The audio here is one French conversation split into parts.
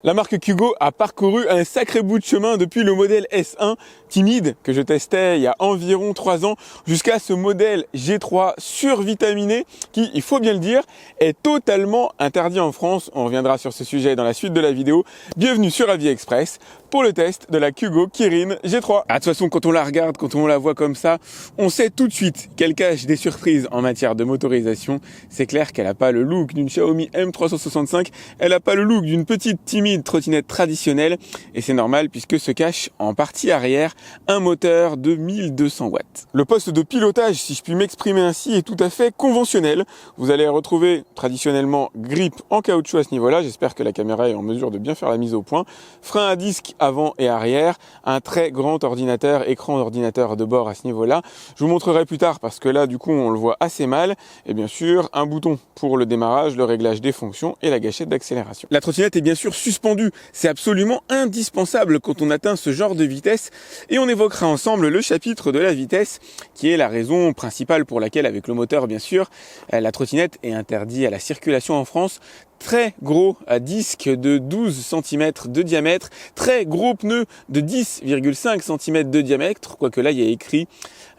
La marque Kugo a parcouru un sacré bout de chemin depuis le modèle S1 timide que je testais il y a environ 3 ans jusqu'à ce modèle G3 survitaminé qui, il faut bien le dire, est totalement interdit en France. On reviendra sur ce sujet dans la suite de la vidéo. Bienvenue sur Avis Express pour le test de la Kugo Kirin G3. De toute façon, quand on la regarde, quand on la voit comme ça, on sait tout de suite qu'elle cache des surprises en matière de motorisation. C'est clair qu'elle n'a pas le look d'une Xiaomi M365, elle n'a pas le look d'une petite timide trottinette traditionnelle et c'est normal puisque se cache en partie arrière un moteur de 1200 watts. Le poste de pilotage, si je puis m'exprimer ainsi, est tout à fait conventionnel. Vous allez retrouver traditionnellement grip en caoutchouc à ce niveau-là. J'espère que la caméra est en mesure de bien faire la mise au point. Frein à disque avant et arrière, un très grand ordinateur, écran d'ordinateur de bord à ce niveau-là. Je vous montrerai plus tard parce que là, du coup, on le voit assez mal. Et bien sûr, un bouton pour le démarrage, le réglage des fonctions et la gâchette d'accélération. La trottinette est bien sûr suspendue. C'est absolument indispensable quand on atteint ce genre de vitesse. Et on évoquera ensemble le chapitre de la vitesse, qui est la raison principale pour laquelle, avec le moteur bien sûr, la trottinette est interdite à la circulation en France. Très gros disque de 12 cm de diamètre, très gros pneu de 10,5 cm de diamètre, quoique là il y a écrit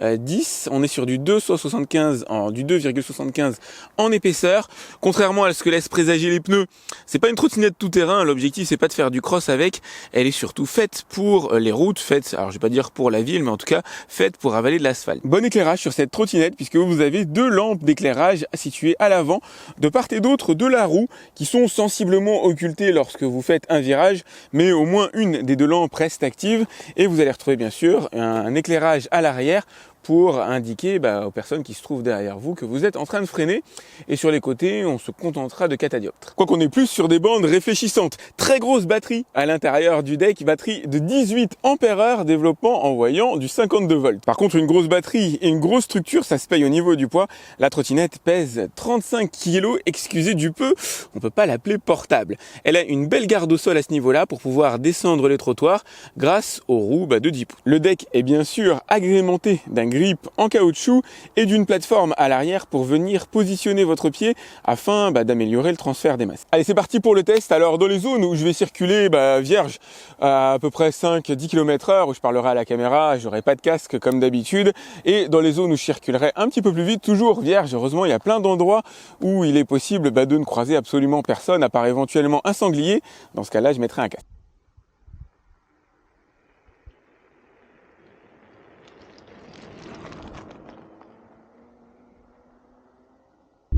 10, on est sur du 2,75 en épaisseur. Contrairement à ce que laissent présager les pneus, c'est pas une trottinette tout terrain, l'objectif c'est pas de faire du cross avec, elle est surtout faite pour les routes, alors je vais pas dire pour la ville, mais en tout cas faite pour avaler de l'asphalte. Bon éclairage sur cette trottinette puisque vous avez 2 lampes d'éclairage situées à l'avant, de part et d'autre de la roue, qui sont sensiblement occultées lorsque vous faites un virage, mais au moins une des 2 lampes reste active et vous allez retrouver bien sûr un éclairage à l'arrière pour indiquer aux personnes qui se trouvent derrière vous que vous êtes en train de freiner. Et sur les côtés, on se contentera de catadioptres. Quoi qu'on est plus sur des bandes réfléchissantes. Très grosse batterie à l'intérieur du deck, batterie de 18 ampères-heure, développement envoyant du 52 volts. Par contre, une grosse batterie et une grosse structure, ça se paye au niveau du poids. La trottinette pèse 35 kg, excusez du peu, on peut pas l'appeler portable. Elle a une belle garde au sol à ce niveau-là pour pouvoir descendre les trottoirs grâce aux roues de 10 pouces. Le deck est bien sûr agrémenté d'un grip en caoutchouc et d'une plateforme à l'arrière pour venir positionner votre pied afin d'améliorer le transfert des masses. Allez, c'est parti pour le test. Alors dans les zones où je vais circuler vierge à peu près 5-10 km/h, où je parlerai à la caméra, j'aurai pas de casque comme d'habitude, et dans les zones où je circulerai un petit peu plus vite, toujours vierge. Heureusement, il y a plein d'endroits où il est possible de ne croiser absolument personne, à part éventuellement un sanglier. Dans ce cas-là, je mettrai un casque.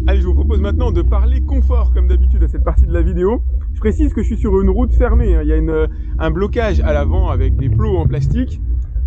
Allez, je vous propose maintenant de parler confort comme d'habitude à cette partie de la vidéo. Je précise que je suis sur une route fermée, il y a un blocage à l'avant avec des plots en plastique.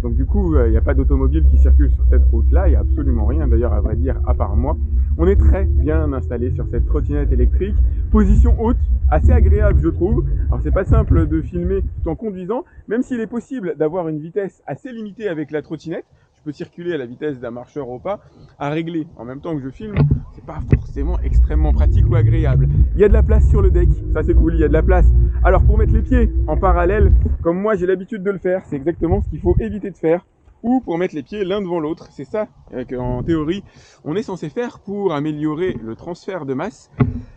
Donc du coup, il n'y a pas d'automobile qui circule sur cette route-là, il n'y a absolument rien d'ailleurs à vrai dire à part moi. On est très bien installé sur cette trottinette électrique. Position haute, assez agréable je trouve. Alors c'est pas simple de filmer tout en conduisant, même s'il est possible d'avoir une vitesse assez limitée avec la trottinette. Je peux circuler à la vitesse d'un marcheur au pas, à régler en même temps que je filme, c'est pas forcément extrêmement pratique ou agréable. Il y a de la place sur le deck, ça c'est cool, il y a de la place. Alors pour mettre les pieds en parallèle, comme moi j'ai l'habitude de le faire, c'est exactement ce qu'il faut éviter de faire. Ou pour mettre les pieds l'un devant l'autre, c'est ça qu'en théorie on est censé faire pour améliorer le transfert de masse.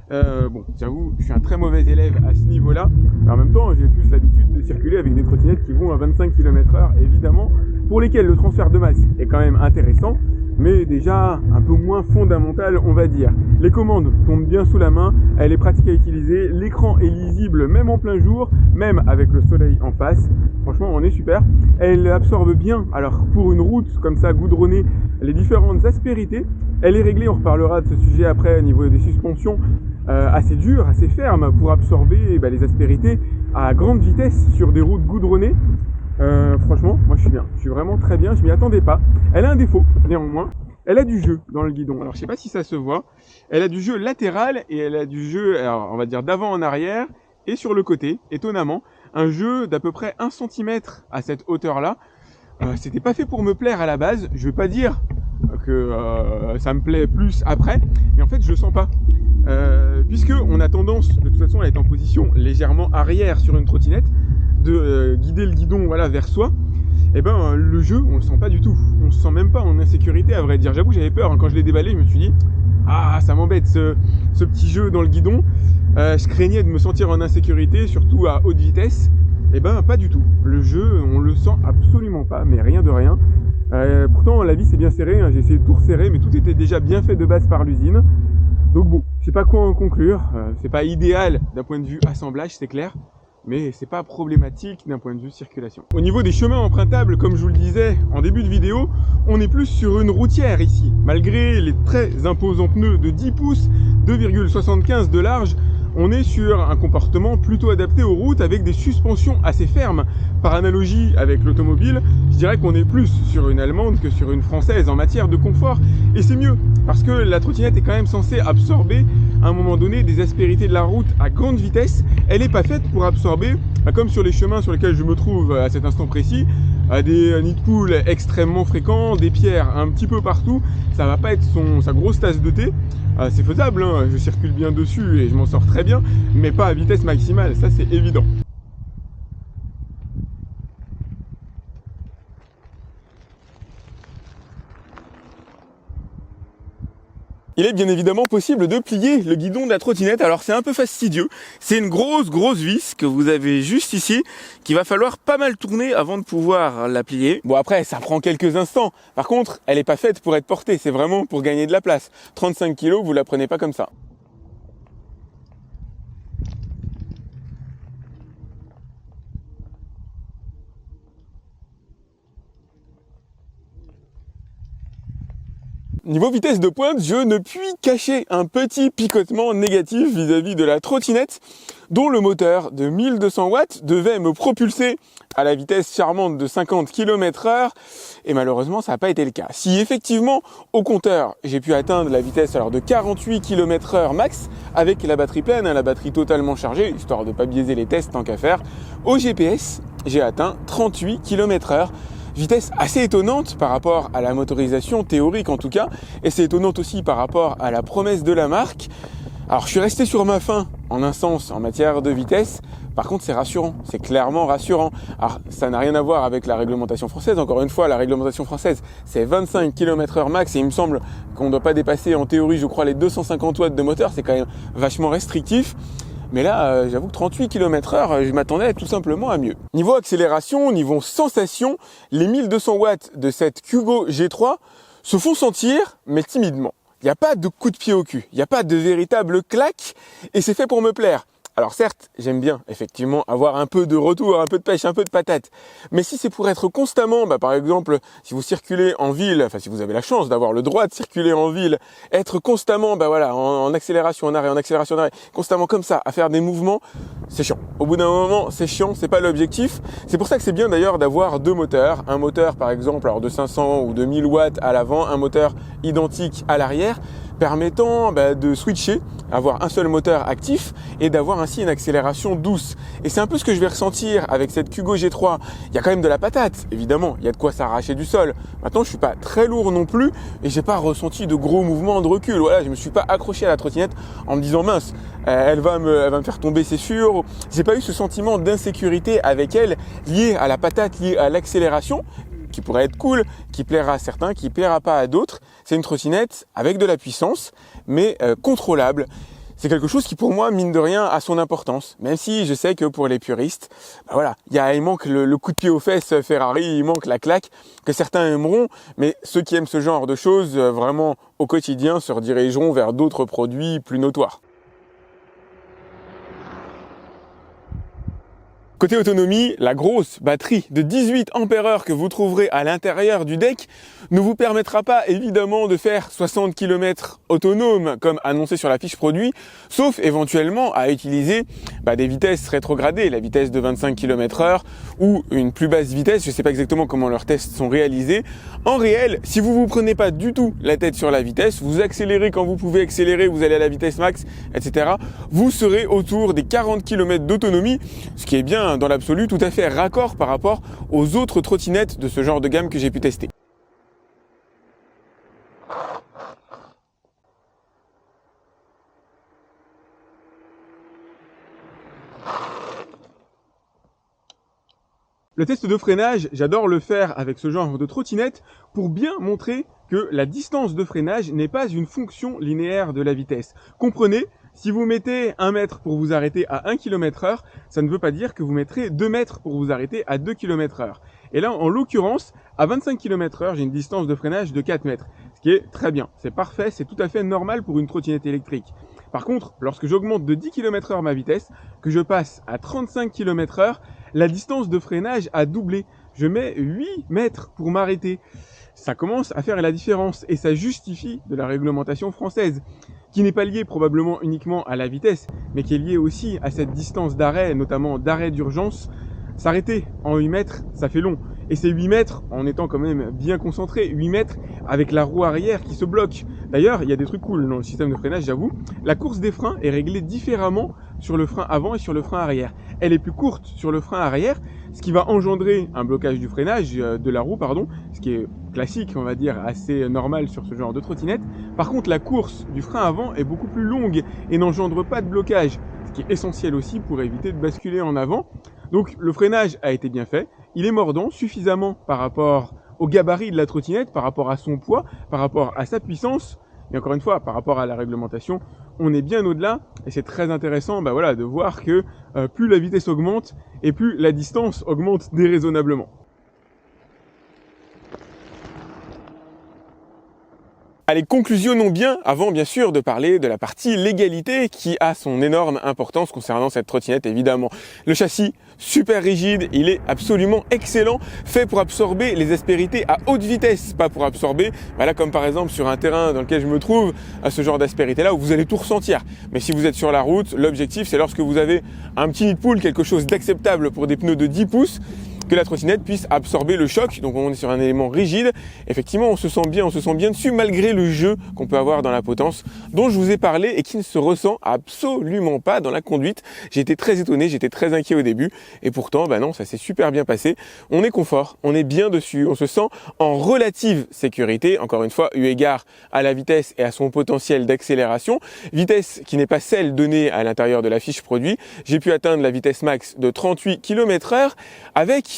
Bon, j'avoue, je suis un très mauvais élève à ce niveau-là. En même temps, j'ai plus l'habitude de circuler avec des trottinettes qui vont à 25 km/h, évidemment, pour lesquelles le transfert de masse est quand même intéressant, mais déjà un peu moins fondamental, on va dire. Les commandes tombent bien sous la main, elle est pratique à utiliser, l'écran est lisible même en plein jour, même avec le soleil en face. Franchement, on est super. Elle absorbe bien, alors pour une route comme ça, goudronnée, les différentes aspérités. Elle est réglée, on reparlera de ce sujet après au niveau des suspensions, assez dures, assez fermes pour absorber les aspérités à grande vitesse sur des routes goudronnées. Franchement, moi je suis bien, je suis vraiment très bien, je m'y attendais pas. Elle a un défaut, néanmoins, elle a du jeu dans le guidon. Alors je sais pas si ça se voit, elle a du jeu latéral et elle a du jeu, alors, on va dire d'avant en arrière et sur le côté, étonnamment. Un jeu d'à peu près 1 cm à cette hauteur-là. C'était pas fait pour me plaire à la base, je vais pas dire que ça me plaît plus après, mais en fait je le sens pas. Puisque on a tendance de toute façon à être en position légèrement arrière sur une trottinette, de guider le guidon vers soi, et le jeu on le sent pas du tout, on se sent même pas en insécurité à vrai dire. J'avoue j'avais peur quand je l'ai déballé, je me suis dit Ah, ça m'embête ce petit jeu dans le guidon. Je craignais de me sentir en insécurité, surtout à haute vitesse. Et ben pas du tout. Le jeu, on le sent absolument pas, mais rien de rien. Pourtant la vis est bien serrée, hein. J'ai essayé de tout resserrer, mais tout était déjà bien fait de base par l'usine. Donc bon, je sais pas quoi en conclure. C'est pas idéal d'un point de vue assemblage, c'est clair, mais c'est pas problématique d'un point de vue circulation. Au niveau des chemins empruntables, comme je vous le disais en début de vidéo, on est plus sur une routière ici. Malgré les très imposants pneus de 10 pouces, 2,75 de large, on est sur un comportement plutôt adapté aux routes avec des suspensions assez fermes. Par analogie avec l'automobile, je dirais qu'on est plus sur une allemande que sur une française en matière de confort, et c'est mieux, parce que la trottinette est quand même censée absorber à un moment donné des aspérités de la route à grande vitesse. Elle n'est pas faite pour absorber, comme sur les chemins sur lesquels je me trouve à cet instant précis, des nids de poules extrêmement fréquents, des pierres un petit peu partout. Ça va pas être sa grosse tasse de thé. C'est faisable, hein, je circule bien dessus et je m'en sors très bien, mais pas à vitesse maximale, ça c'est évident. Il est bien évidemment possible de plier le guidon de la trottinette, alors c'est un peu fastidieux. C'est une grosse vis que vous avez juste ici, qu'il va falloir pas mal tourner avant de pouvoir la plier. Bon après, ça prend quelques instants. Par contre, elle n'est pas faite pour être portée, c'est vraiment pour gagner de la place. 35 kg, vous la prenez pas comme ça. Niveau vitesse de pointe, je ne puis cacher un petit picotement négatif vis-à-vis de la trottinette, dont le moteur de 1200 watts devait me propulser à la vitesse charmante de 50 km/h, et malheureusement ça n'a pas été le cas. Si effectivement au compteur j'ai pu atteindre la vitesse alors de 48 km/h max avec la batterie pleine, la batterie totalement chargée, histoire de ne pas biaiser les tests tant qu'à faire, au GPS j'ai atteint 38 km/h. Vitesse assez étonnante par rapport à la motorisation théorique en tout cas, et c'est étonnante aussi par rapport à la promesse de la marque. Alors je suis resté sur ma faim en un sens en matière de vitesse, par contre c'est rassurant, c'est clairement rassurant. Alors ça n'a rien à voir avec la réglementation française, encore une fois la réglementation française c'est 25 km/h max et il me semble qu'on ne doit pas dépasser en théorie je crois les 250 watts de moteur, c'est quand même vachement restrictif. Mais là, j'avoue que 38 km/h, je m'attendais tout simplement à mieux. Niveau accélération, niveau sensation, les 1200 watts de cette Kugo G3 se font sentir, mais timidement. Il n'y a pas de coup de pied au cul, il n'y a pas de véritable claque, et c'est fait pour me plaire. Alors certes, j'aime bien effectivement avoir un peu de retour, un peu de pêche, un peu de patate. Mais si c'est pour être constamment, par exemple, si vous circulez en ville, enfin si vous avez la chance d'avoir le droit de circuler en ville, être constamment, en accélération, en arrêt, constamment comme ça, à faire des mouvements, c'est chiant. Au bout d'un moment, c'est chiant, c'est pas l'objectif. C'est pour ça que c'est bien d'ailleurs d'avoir deux moteurs. Un moteur par exemple alors de 500 ou de 1000 watts à l'avant, un moteur identique à l'arrière, permettant de switcher, avoir un seul moteur actif et d'avoir ainsi une accélération douce. Et c'est un peu ce que je vais ressentir avec cette Kugo G3. Il y a quand même de la patate, évidemment, il y a de quoi s'arracher du sol. Maintenant, je suis pas très lourd non plus et j'ai pas ressenti de gros mouvements de recul. Voilà, je me suis pas accroché à la trottinette en me disant mince, elle va me faire tomber, c'est sûr. J'ai pas eu ce sentiment d'insécurité avec elle lié à la patate, lié à l'accélération, qui pourrait être cool, qui plaira à certains, qui plaira pas à d'autres. C'est une trottinette avec de la puissance, mais contrôlable. C'est quelque chose qui pour moi, mine de rien, a son importance. Même si je sais que pour les puristes, il manque le coup de pied aux fesses Ferrari, il manque la claque que certains aimeront, mais ceux qui aiment ce genre de choses, vraiment au quotidien, se redirigeront vers d'autres produits plus notoires. Côté autonomie, la grosse batterie de 18 ampères-heure que vous trouverez à l'intérieur du deck ne vous permettra pas évidemment de faire 60 km autonome comme annoncé sur la fiche produit, sauf éventuellement à utiliser des vitesses rétrogradées, la vitesse de 25 km/h ou une plus basse vitesse, je ne sais pas exactement comment leurs tests sont réalisés. En réel, si vous vous prenez pas du tout la tête sur la vitesse, vous accélérez quand vous pouvez accélérer, vous allez à la vitesse max, etc., vous serez autour des 40 km d'autonomie, ce qui est bien dans l'absolu tout à fait raccord par rapport aux autres trottinettes de ce genre de gamme que j'ai pu tester. Le test de freinage, j'adore le faire avec ce genre de trottinette pour bien montrer que la distance de freinage n'est pas une fonction linéaire de la vitesse. Comprenez, si vous mettez 1 mètre pour vous arrêter à 1 km/h, ça ne veut pas dire que vous mettrez 2 mètres pour vous arrêter à 2 km/h. Et là, en l'occurrence, à 25 km/h, j'ai une distance de freinage de 4 mètres, ce qui est très bien, c'est parfait, c'est tout à fait normal pour une trottinette électrique. Par contre, lorsque j'augmente de 10 km/h ma vitesse, que je passe à 35 km/h, la distance de freinage a doublé. Je mets 8 mètres pour m'arrêter. Ça commence à faire la différence et ça justifie de la réglementation française, qui n'est pas liée probablement uniquement à la vitesse, mais qui est liée aussi à cette distance d'arrêt, notamment d'arrêt d'urgence. S'arrêter en 8 mètres, ça fait long. Et c'est 8 mètres en étant quand même bien concentré, 8 mètres avec la roue arrière qui se bloque. D'ailleurs, il y a des trucs cool dans le système de freinage, j'avoue. La course des freins est réglée différemment sur le frein avant et sur le frein arrière. Elle est plus courte sur le frein arrière, ce qui va engendrer un blocage du freinage, de la roue, pardon, ce qui est classique, on va dire, assez normal sur ce genre de trottinette. Par contre, la course du frein avant est beaucoup plus longue et n'engendre pas de blocage, ce qui est essentiel aussi pour éviter de basculer en avant. Donc le freinage a été bien fait, il est mordant suffisamment par rapport au gabarit de la trottinette, par rapport à son poids, par rapport à sa puissance, et encore une fois, par rapport à la réglementation, on est bien au-delà, et c'est très intéressant de voir que plus la vitesse augmente, et plus la distance augmente déraisonnablement. Allez, conclusionnons bien, avant bien sûr de parler de la partie légalité qui a son énorme importance concernant cette trottinette évidemment. Le châssis, super rigide, il est absolument excellent, fait pour absorber les aspérités à haute vitesse, pas pour absorber, là comme par exemple sur un terrain dans lequel je me trouve, à ce genre d'aspérité là où vous allez tout ressentir. Mais si vous êtes sur la route, l'objectif c'est lorsque vous avez un petit nid de poule, quelque chose d'acceptable pour des pneus de 10 pouces, que la trottinette puisse absorber le choc. Donc on est sur un élément rigide. Effectivement, on se sent bien dessus malgré le jeu qu'on peut avoir dans la potence dont je vous ai parlé et qui ne se ressent absolument pas dans la conduite. J'ai été très étonné, j'étais très inquiet au début et pourtant, non, ça s'est super bien passé. On est confort, on est bien dessus, on se sent en relative sécurité. Encore une fois, eu égard à la vitesse et à son potentiel d'accélération. Vitesse qui n'est pas celle donnée à l'intérieur de la fiche produit. J'ai pu atteindre la vitesse max de 38 km/h avec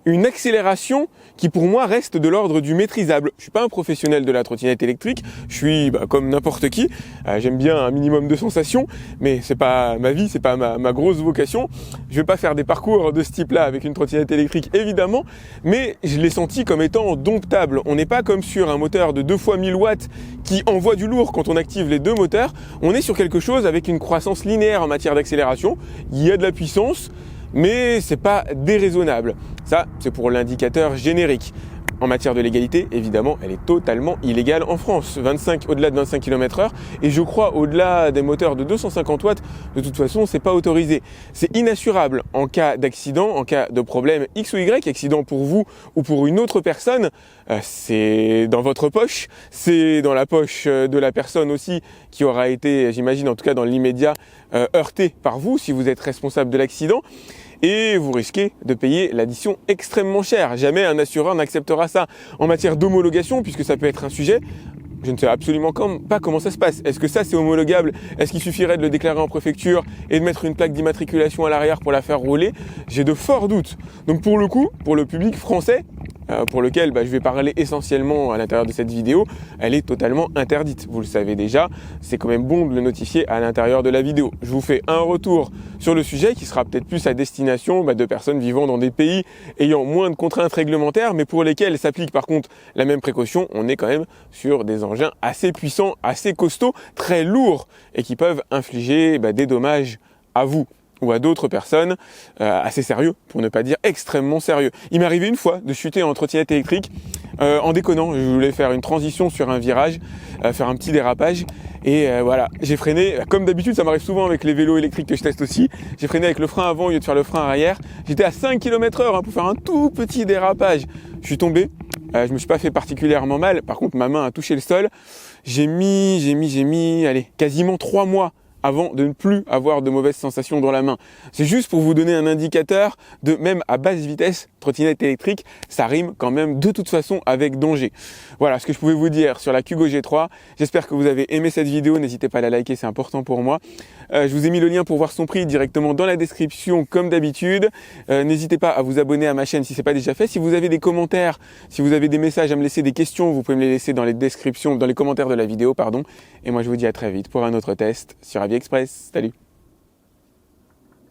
une accélération qui pour moi reste de l'ordre du maîtrisable. Je suis pas un professionnel de la trottinette électrique, je suis comme n'importe qui, j'aime bien un minimum de sensations, mais c'est pas ma vie, c'est pas ma grosse vocation. Je vais pas faire des parcours de ce type-là avec une trottinette électrique évidemment, mais je l'ai senti comme étant domptable. On n'est pas comme sur un moteur de 2 fois 1000 watts qui envoie du lourd quand on active les deux moteurs, on est sur quelque chose avec une croissance linéaire en matière d'accélération, il y a de la puissance, mais c'est pas déraisonnable. Ça, c'est pour l'indicateur générique. En matière de légalité, évidemment, elle est totalement illégale en France. Au-delà de 25 km/h, et je crois au-delà des moteurs de 250 watts, de toute façon, c'est pas autorisé. C'est inassurable en cas d'accident, en cas de problème X ou Y, accident pour vous ou pour une autre personne, c'est dans votre poche, c'est dans la poche de la personne aussi qui aura été, j'imagine, en tout cas dans l'immédiat, heurtée par vous, si vous êtes responsable de l'accident. Et vous risquez de payer l'addition extrêmement cher. Jamais un assureur n'acceptera ça. En matière d'homologation, puisque ça peut être un sujet, je ne sais absolument pas comment ça se passe. Est-ce que ça c'est homologable? Est-ce qu'il suffirait de le déclarer en préfecture et de mettre une plaque d'immatriculation à l'arrière pour la faire rouler? J'ai de forts doutes. Donc pour le coup, pour le public français, pour lequel je vais parler essentiellement à l'intérieur de cette vidéo, elle est totalement interdite. Vous le savez déjà, c'est quand même bon de le notifier à l'intérieur de la vidéo. Je vous fais un retour sur le sujet qui sera peut-être plus à destination de personnes vivant dans des pays ayant moins de contraintes réglementaires, mais pour lesquelles s'applique par contre la même précaution. On est quand même sur des engins assez puissants, assez costauds, très lourds et qui peuvent infliger des dommages à vous ou à d'autres personnes assez sérieux, pour ne pas dire extrêmement sérieux. Il m'est arrivé une fois de chuter en trottinette électrique en déconnant. Je voulais faire une transition sur un virage, faire un petit dérapage et voilà, j'ai freiné, comme d'habitude ça m'arrive souvent avec les vélos électriques que je teste aussi, j'ai freiné avec le frein avant au lieu de faire le frein arrière. J'étais à 5 km/h pour faire un tout petit dérapage. Je suis tombé, je me suis pas fait particulièrement mal, par contre ma main a touché le sol. J'ai mis, allez, quasiment 3 mois avant de ne plus avoir de mauvaises sensations dans la main. C'est juste pour vous donner un indicateur de, même à basse vitesse, trottinette électrique, ça rime quand même de toute façon avec danger. Voilà ce que je pouvais vous dire sur la Kugo G3. J'espère que vous avez aimé cette vidéo, n'hésitez pas à la liker, c'est important pour moi. Je vous ai mis le lien pour voir son prix directement dans la description comme d'habitude. N'hésitez pas à vous abonner à ma chaîne si ce n'est pas déjà fait. Si vous avez des commentaires, si vous avez des messages à me laisser, des questions, vous pouvez me les laisser dans les descriptions, dans les commentaires de la vidéo, pardon. Et moi je vous dis à très vite pour un autre test sur AviExpress. Salut!